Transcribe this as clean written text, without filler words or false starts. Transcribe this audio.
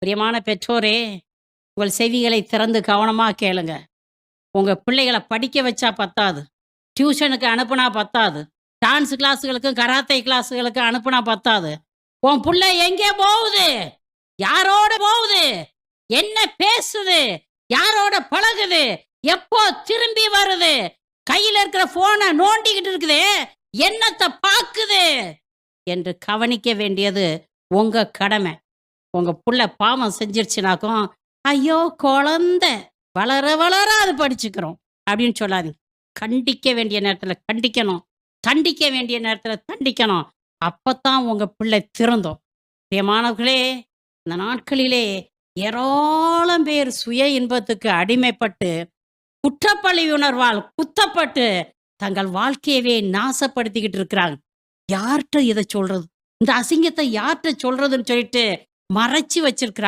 பிரியமான பெற்றோரே, உங்கள் செவிகளை திறந்து கவனமா கேளுங்க. உங்க பிள்ளைகள படிக்க வச்சா பத்தாது. டியூஷனுக்கு அனுப்புனா பத்தாது. டான்ஸ் கிளாஸ்களுக்கும், கராத்தே கிளாஸ்களுக்கும் அனுப்புனா பத்தாது. உன் புள்ள எங்கே போகுது? யாரோட போகுது? என்ன பேசுது? யாரோட பழகுது? எப்போ திரும்பி வருது? கையில இருக்கிற போனை நோண்டிக்கிட்டு இருக்குதே, என்னத்த பாக்குது என்று கவனிக்க வேண்டியது உங்க கடமை. உங்க புள்ள பாவம் செஞ்சிருச்சுனாக்கும், ஐயோ குழந்தை வளர வளர அது படிச்சுக்கிறோம் அப்படின்னு சொல்லாதீங்க. கண்டிக்க வேண்டிய நேரத்துல கண்டிக்கணும். தண்டிக்க வேண்டிய நேரத்துல தண்டிக்கணும். அப்பத்தான் உங்க பிள்ளை திருந்தும். பிரியமானவர்களே, இந்த நாட்களிலே ஏராளம் பேர் சுய இன்பத்துக்கு அடிமைப்பட்டு, குற்றப்பழி உணர்வால் குத்தப்பட்டு, தங்கள் வாழ்க்கையவே நாசப்படுத்திக்கிட்டு இருக்கிறாங்க. யார்கிட்ட இத சொல்றது? இந்த அசிங்கத்தை யார்கிட்ட சொல்றதுன்னு சொல்லிட்டு மறைச்சு வச்சிருக்கிறாங்க.